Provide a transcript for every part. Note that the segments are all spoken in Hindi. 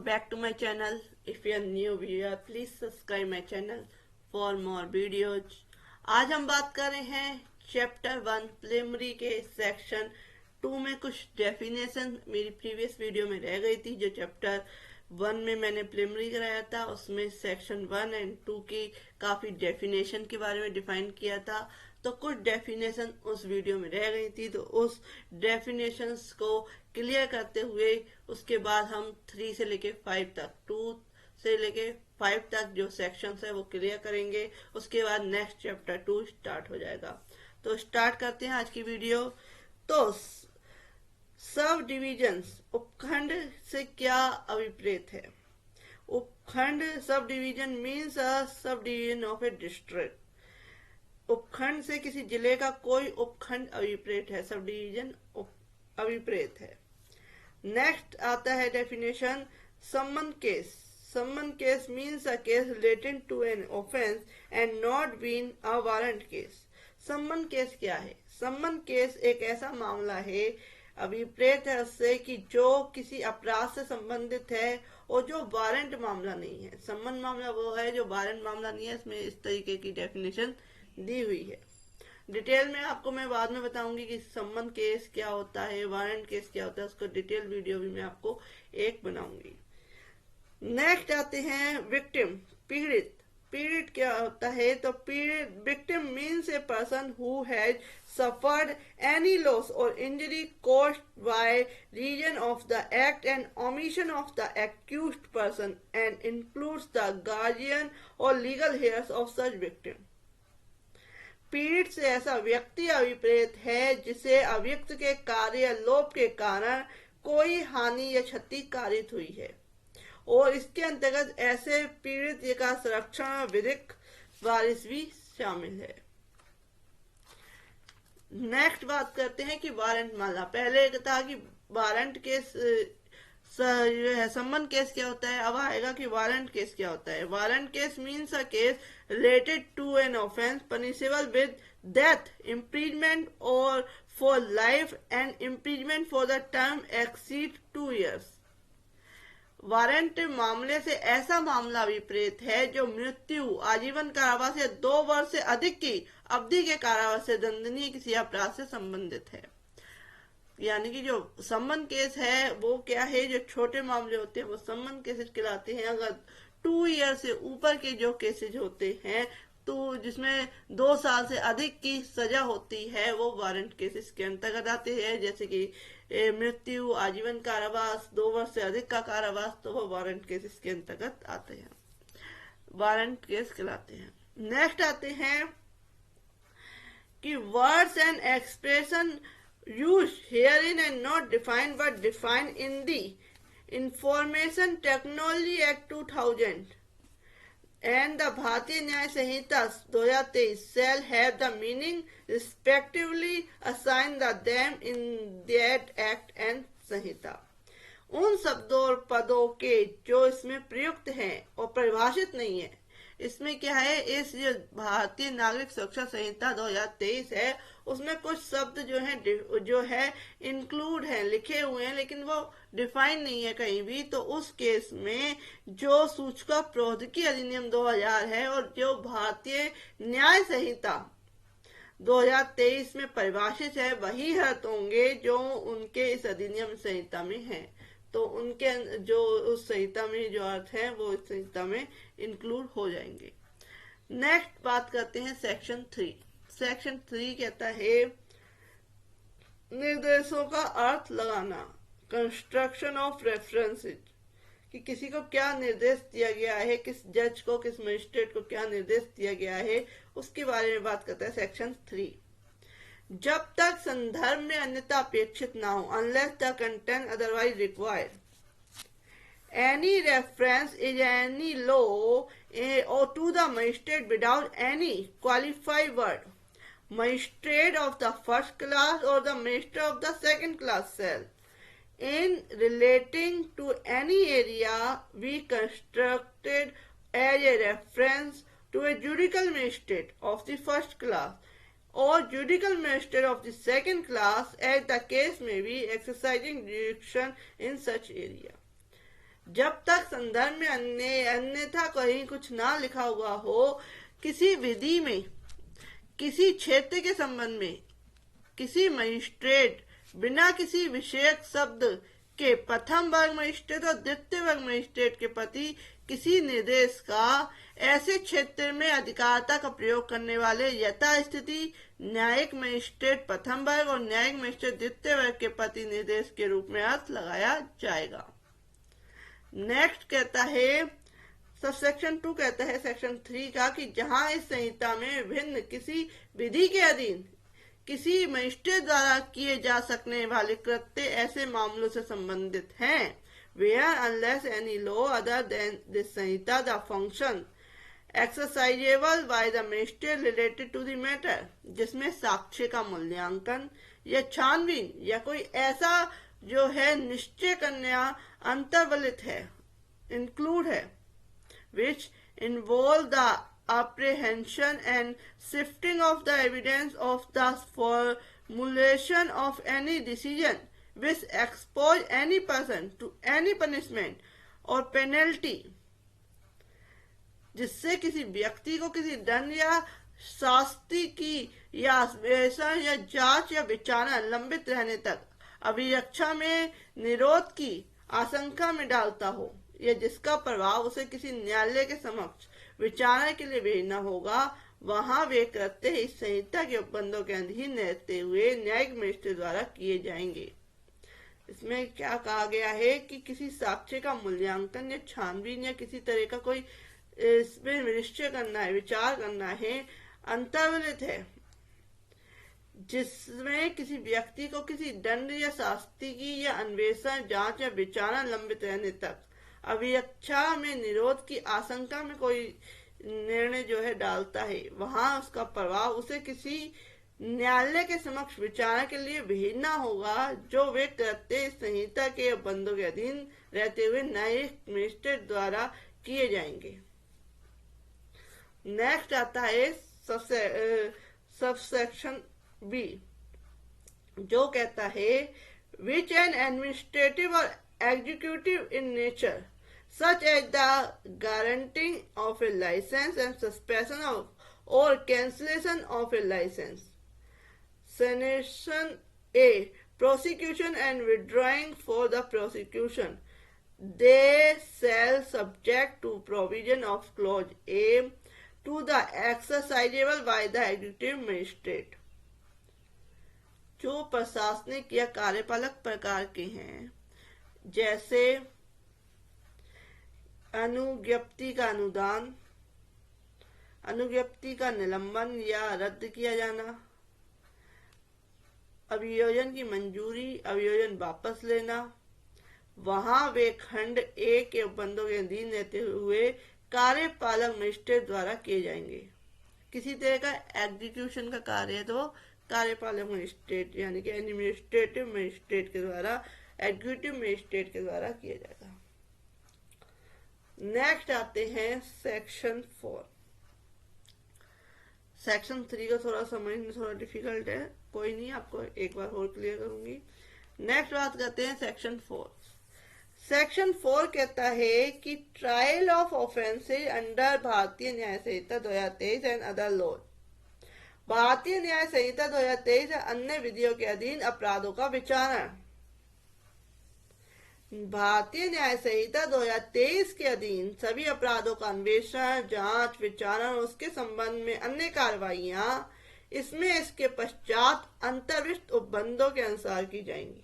back to my channel. If you are new viewer, please subscribe my channel for more videos. आज हम बात कर रहे हैं चैप्टर 1 प्रिलिमिनरी के सेक्शन 2 में कुछ डेफिनेशन मेरी प्रीवियस वीडियो में रह गई थी। जो चैप्टर 1 में मैंने प्रिलिमिनरी कराया था उसमें सेक्शन 1 एंड 2 की काफ़ी डेफिनेशन के बारे में डिफाइन किया था, तो कुछ डेफिनेशन उस वीडियो में रह गई थी। तो उस डेफिनेशंस को क्लियर करते हुए उसके बाद हम 3 से लेके 5 तक 2 से लेके 5 तक जो सेक्शंस है वो क्लियर करेंगे। उसके बाद नेक्स्ट चैप्टर 2 स्टार्ट हो जाएगा। तो स्टार्ट करते हैं आज की वीडियो। तो सब डिविजन्स उपखंड से क्या अभिप्रेत है? उपखंड sub division means a sub division of A district. उपखंड से किसी जिले का कोई उपखंड अभिप्रेत है, सब डिवीजन अभिप्रेत है। नेक्स्ट आता है definition summons case. Summons case means a case related to an offence and not been a warrant case. Summons case क्या है? सम्मन केस एक ऐसा मामला है अभिप्रेत है उससे कि जो किसी अपराध से संबंधित है और जो वारंट मामला नहीं है। सम्मन मामला वो है जो वारंट मामला नहीं है। इसमें इस तरीके की डेफिनेशन दी हुई है। डिटेल में आपको मैं बाद में बताऊंगी कि सम्मन केस क्या होता है, वारंट केस क्या होता है, उसको डिटेल वीडियो भी मैं आपको एक बनाऊंगी। नेक्स्ट आते हैं विक्टिम, पीड़ित। पीड़ित क्या होता है? तो पीड़ित victim means a person who has suffered any loss or injury caused by reason of the act and omission of the accused person and includes the guardian or legal heirs of such victim। पीड़ित से ऐसा व्यक्ति अभिप्रेत है जिसे अभियुक्त के कार्य या लोप के कारण कोई हानि या क्षति कारित हुई है, और इसके अंतर्गत ऐसे पीड़ित का संरक्षण विधिक वारिस भी शामिल है। नेक्स्ट बात करते हैं कि वारंट मामला। पहले था कि वारंट केस जो है सम्मन केस क्या होता है, अब आएगा कि वारंट केस क्या होता है। Warrant case means a case related to an offence punishable with death, imprisonment और for life and imprisonment for the term exceed 2 years। Warrant मामले से ऐसा मामला अभिप्रेत है जो मृत्यु, आजीवन कारावास या 2 वर्ष से अधिक की अवधि के कारावास से दंडनीय किसी अपराध से संबंधित है। यानी कि जो सम्मन केस है वो क्या है, जो छोटे मामले होते हैं वो सम्मन केसेस कहलाते हैं। अगर 2 year से ऊपर के जो केसेज होते हैं तो जिसमें 2 साल से अधिक की सजा होती है वो वारंट केसेस के अंतर्गत आते हैं। जैसे कि मृत्यु, आजीवन कारावास, 2 वर्ष से अधिक का कारावास, तो वो वारंट केसेस के अंतर्गत आते हैं, वारंट केस कहलाते हैं। नेक्स्ट आते हैं कि words and expression used herein and not defined but defined in the Information Technology Act 2000 and the Bharatiya Nyaya Sanhita 2023 shall have the meaning respectively assigned the them in that act and संहिता। उन शब्दों और पदों के जो इसमें प्रयुक्त हैं और परिभाषित नहीं है। इसमें क्या है, इस जो भारतीय नागरिक सुरक्षा संहिता 2023 है उसमें कुछ शब्द जो है इंक्लूड है, लिखे हुए हैं, लेकिन वो डिफाइन नहीं है कहीं भी। तो उस केस में जो सूचना प्रौद्योगिकी अधिनियम 2000 है और जो भारतीय न्याय संहिता 2023 में परिभाषित है वही अर्थ होंगे जो उनके इस अधिनियम संहिता में है। तो उनके जो उस संहिता में जो अर्थ है वो इस संहिता में इंक्लूड हो जाएंगे। नेक्स्ट बात करते हैं सेक्शन 3। सेक्शन 3 कहता है निर्देशों का अर्थ लगाना, कंस्ट्रक्शन ऑफ रेफरेंसेस, कि किसी को क्या निर्देश दिया गया है, किस जज को, किस मजिस्ट्रेट को क्या निर्देश दिया गया है, उसके बारे में बात करता है सेक्शन 3। जब तक संदर्भ में अन्यथा अपेक्षित ना हो, unless the content otherwise required, any reference is any law or to the magistrate without any qualified word, magistrate of the first class or the magistrate of the second class shall, in relating to any area be constructed as a reference to a judicial magistrate of the first class or judicial magistrate of the second class as the case may be exercising jurisdiction in such area। जब तक संदर्भ में अन्यथा कहीं कुछ ना लिखा हुआ हो, किसी विधि में, किसी क्षेत्र के संबंध में, किसी मजिस्ट्रेट बिना किसी विषयक शब्द के प्रथम वर्ग मजिस्ट्रेट और द्वितीय वर्ग मजिस्ट्रेट के प्रति किसी निर्देश का ऐसे क्षेत्र में अधिकारता का प्रयोग करने वाले यथास्थिति न्यायिक मजिस्ट्रेट प्रथम वर्ग और न्यायिक मजिस्ट्रेट द्वितीय वर्ग के प्रति निर्देश के रूप में अर्थ लगाया जाएगा। नेक्स्ट कहता है सबसेक्शन 2 कहता है सेक्शन 3 का कि जहां इस संहिता में विभिन्न किसी विधि के अधीन किसी मजिस्ट्रेट द्वारा किए जा सकने वाले कृत्य ऐसे मामलों से संबंधित हैं, where unless any law other than this Samhita the function exercisable by the magistrate related to the matter, जिसमें साक्ष्य का मूल्यांकन या छानबीन या कोई ऐसा जो है निश्चय करना अंतर्वलित है, इंक्लूड है, which involve the apprehension and sifting of the evidence of the formulation of any decision which expose any person to any punishment or penalty, जिससे किसी व्यक्ति को किसी दंड या शास्ति की या अन्वेषण या जांच या विचारण लंबित रहने तक अभिरक्षा में निरोध की आशंका में डालता हो या जिसका प्रभाव उसे किसी न्यायालय के समक्ष विचारण के लिए भेजना होगा, वहां वे कृत्य इस संहिता के उपबंधों के अधीन रहते हुए न्यायिक मजिस्ट्रेट द्वारा किए जाएंगे। इसमें क्या कहा गया है कि किसी साक्ष्य का मूल्यांकन या छानबीन या किसी तरह का कोई इसमें निश्चय करना है, विचार करना है, अंतर्वलित है, जिसमें किसी व्यक्ति को किसी दंड या शास्ति की या अन्वेषण जांच या विचारण लंबित रहने तक अभिरक्षा में निरोध की आशंका में कोई निर्णय जो है डालता है, वहां उसका प्रभाव उसे किसी न्यायालय के समक्ष विचारण के लिए भेजना होगा, जो वे कृत्य इस संहिता के बंदों के अधीन रहते हुए न्यायिक मजिस्ट्रेट द्वारा किए जाएंगे। नेक्स्ट आता है सबसेक्शन बी, जो कहता है विच एन एडमिनिस्ट्रेटिव और executive in nature, such as the granting of a license and suspension of or cancellation of a license, sanction A, prosecution and withdrawing for the prosecution, they shall subject to provision of clause A to the exercisable by the executive magistrate। जो प्रशासनिक या कार्यपालक प्रकार के हैं, जैसे अनुज्ञप्ति का अनुदान, अनुज्ञप्ति का निलंबन या रद्द किया जाना, अभियोजन की मंजूरी, अभियोजन वापस लेना, वहां वे खंड ए के उपबंधों के अधीन रहते हुए कार्यपालक मजिस्ट्रेट द्वारा किए जाएंगे। किसी तरह का एग्जीक्यूशन का कार्य है तो कार्यपालक मजिस्ट्रेट यानी कि एडमिनिस्ट्रेटिव मजिस्ट्रेट के द्वारा, एग्जीक्यूटिव मजिस्ट्रेट के द्वारा किया जाएगा। नेक्स्ट आते हैं सेक्शन 4। सेक्शन 3 को थोड़ा समझना थोड़ा डिफिकल्ट है, कोई नहीं, आपको एक बार और क्लियर करूंगी। नेक्स्ट बात करते हैं सेक्शन 4। सेक्शन 4 कहता है कि ट्रायल ऑफ ऑफेंसेज अंडर भारतीय न्याय संहिता 2023 एंड अदर लॉ, भारतीय न्याय संहिता 2023 या अन्य विधियों के अधीन अपराधों का विचारण। भारतीय न्याय संहिता 2023 के अधीन सभी अपराधों का अन्वेषण, जांच, विचारण और उसके संबंध में अन्य कार्रवाइयां इसमें इसके पश्चात अंतर्विष्ट उपबंधों के अनुसार की जाएंगी।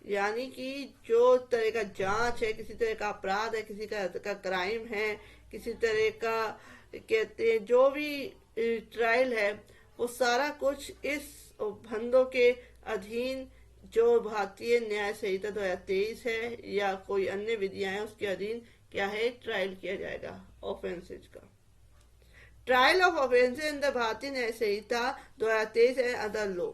यानी कि जो तरह का जांच है, किसी तरह का अपराध है, किसी का क्राइम है, किसी तरह का कहते हैं जो भी ट्रायल है, वो सारा कुछ इस उपबंधों के अधीन जो भारतीय न्याय संहिता 2023 है या कोई अन्य विधियां हैं उसके अधीन क्या है, ट्रायल किया जाएगा ऑफेंसेज का। Trial of offences in the भारतीय न्याय संहिता 2023 and other law,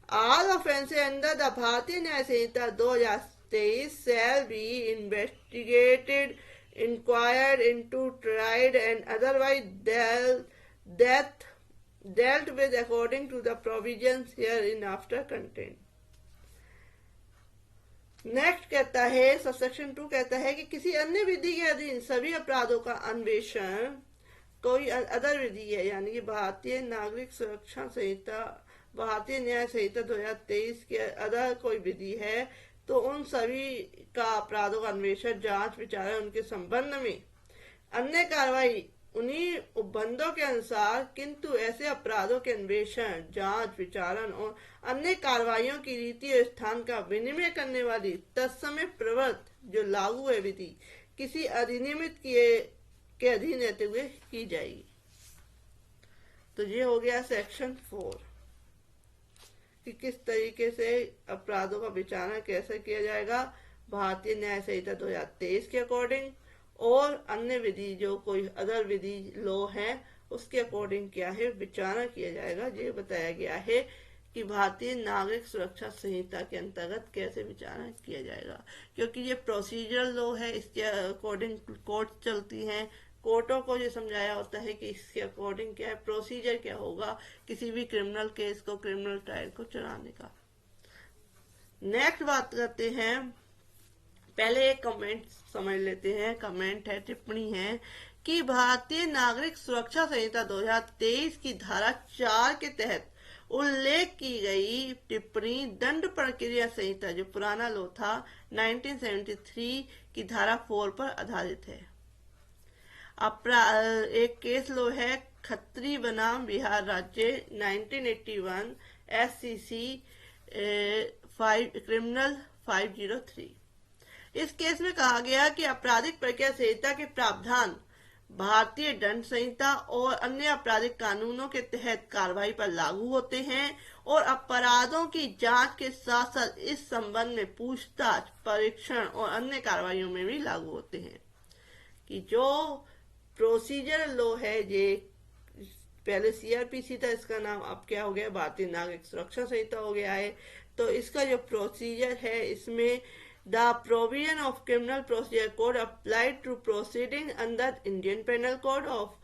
all offences under the Bharatiya Nyaya Sanhita 2023 shall be investigated, inquired into, tried and otherwise dealt with according to the provisions hereinafter contained। Next कहता है सबसेक्शन 2 कहता है कि किसी अन्य विधि के अधीन सभी अपराधों का अन्वेषण, कोई अदर विधि है यानी कि भारतीय नागरिक सुरक्षा संहिता, भारतीय न्याय संहिता 2023 के अदर कोई विधि है तो उन सभी का अपराधों का अन्वेषण, जांच, विचारण, उनके संबंध में अन्य कार्रवाई उन्हीं उपबंधों के अनुसार, किंतु ऐसे अपराधों के अन्वेषण, जांच, विचारण और अन्य कार्रवाइयों की रीति और स्थान का विनिमय करने वाली तत्समय प्रवृत्ति जो लागू है विधि किसी अधिनियमित के अधीन रहते हुए की जाएगी। तो ये हो गया सेक्शन 4 कि किस तरीके से अपराधों का विचारण कैसे किया जाएगा भारतीय न्याय संहिता 2023 के अकॉर्डिंग, और अन्य विधि जो कोई अदर विधि लॉ है उसके अकॉर्डिंग क्या है विचारण किया जाएगा। ये बताया गया है कि भारतीय नागरिक सुरक्षा संहिता के अंतर्गत कैसे विचारण किया जाएगा, क्योंकि ये प्रोसीजरल लॉ है, इसके अकॉर्डिंग कोर्ट चलती हैं, कोर्टों को ये समझाया होता है कि इसके अकॉर्डिंग क्या है प्रोसीजर क्या होगा किसी भी क्रिमिनल केस को, क्रिमिनल ट्रायल को चलाने का। नेक्स्ट बात करते हैं, पहले एक कमेंट समझ लेते हैं। कमेंट है, टिप्पणी है कि भारतीय नागरिक सुरक्षा संहिता 2023 की धारा 4 के तहत उल्लेख की गई टिप्पणी दंड प्रक्रिया संहिता जो पुराना लॉ था 1973 की धारा 4 पर आधारित है। एक केस लो है खत्री बनाम बिहार राज्य 1981 SCC क्रिमिनल 503। इस केस में कहा गया कि आपराधिक प्रक्रिया संहिता के प्रावधान भारतीय दंड संहिता और अन्य आपराधिक कानूनों के तहत कार्रवाई पर लागू होते हैं और अपराधों की जांच के साथ साथ इस संबंध में पूछताछ, परीक्षण और अन्य कार्रवाइयों में भी लागू होते हैं। कि जो प्रोसीजर लॉ है, ये पहले CRPC था, इसका नाम अब क्या हो गया भारतीय नागरिक सुरक्षा संहिता हो गया है। तो इसका जो प्रोसीजर है इसमें the provision of criminal procedure code applied to proceeding under Indian Penal Code of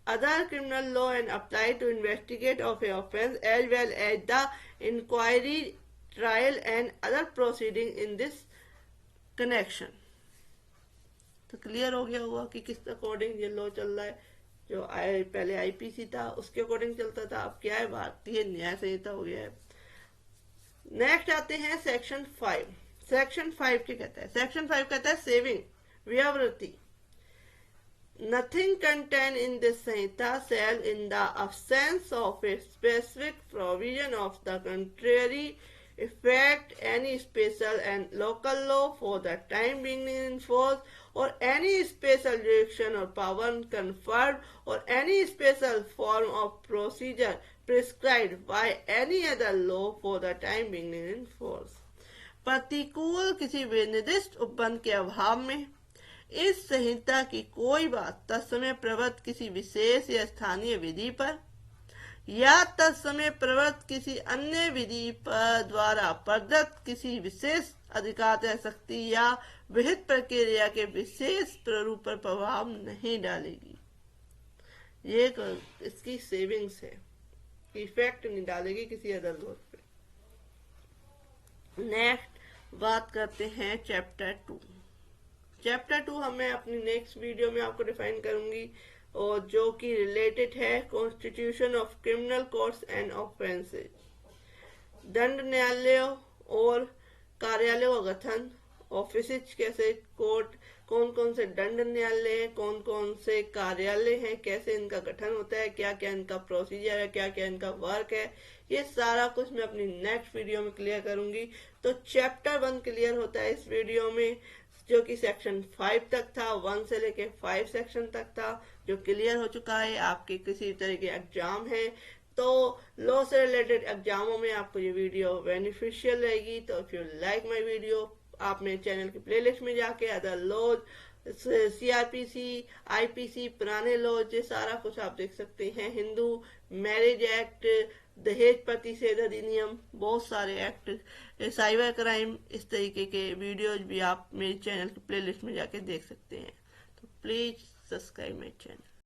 other criminal law and applied to investigate of a offence as well as the inquiry, trial and other proceeding in this connection। तो क्लियर हो गया होगा कि किस अकॉर्डिंग ये लॉ चल रहा है। जो पहले IPC था उसके अकॉर्डिंग चलता था, अब क्या है भारतीय न्याय संहिता हो गया है। नेक्स्ट आते हैं सेक्शन 5। सेक्शन 5 क्या कहता है? सेक्शन 5 कहता है सेविंग, व्यावृत्ति। Nothing contained in this संहिता shall in the absence of a specific provision of the contrary affect any special and local law for the time being in force or any special jurisdiction or power conferred or any special form of procedure prescribed by any other law for the time being in force। प्रतिकूल किसी निर्दिष्ट उपबंध के अभाव में इस संहिता की कोई बात तत्समय प्रवृत्त किसी विशेष या स्थानीय विधि पर या तत्समय प्रवृत्त किसी अन्य विधि पर द्वारा प्रदत्त किसी विशेष अधिकार या शक्ति या विहित प्रक्रिया के विशेष स्वरूप पर प्रभाव नहीं डालेगी। ये इसकी सेविंग्स है, इफेक्ट नहीं डालेगी किसी अदर लॉ पे। नेक्स्ट बात करते हैं चैप्टर 2। चैप्टर 2 हमें अपनी नेक्स्ट वीडियो में आपको डिफाइन करूंगी और जो कि रिलेटेड है constitution of criminal courts and offences, दंड न्यायालयों और कार्यालयों का गठन, ऑफिस कैसे, कोर्ट कौन कौन से दंड न्यायालय हैं, कौन कौन से कार्यालय हैं, कैसे इनका गठन होता है, क्या क्या इनका प्रोसीजर है, क्या क्या इनका वर्क है, ये सारा कुछ मैं अपनी नेक्स्ट वीडियो में क्लियर करूंगी। तो चैप्टर 1 क्लियर होता है इस वीडियो में, जो कि सेक्शन 5 तक था, 1 से लेके 5 सेक्शन तक था, जो क्लियर हो चुका है। आपके किसी तरह के एग्जाम है तो लॉ से रिलेटेड एग्जामों में आपको ये वीडियो बेनिफिशियल रहेगी। तो if you like my video, आप मेरे चैनल की प्लेलिस्ट में जाके अदर लॉ, CRPC, IPC, पुराने लॉ, ये सारा कुछ आप देख सकते हैं। हिंदू मैरिज एक्ट, दहेज प्रतिषेध अधिनियम, बहुत सारे एक्ट, साइबर क्राइम, इस तरीके के वीडियोज भी आप मेरे चैनल की प्लेलिस्ट में जाके देख सकते हैं। तो प्लीज सब्सक्राइब माय चैनल।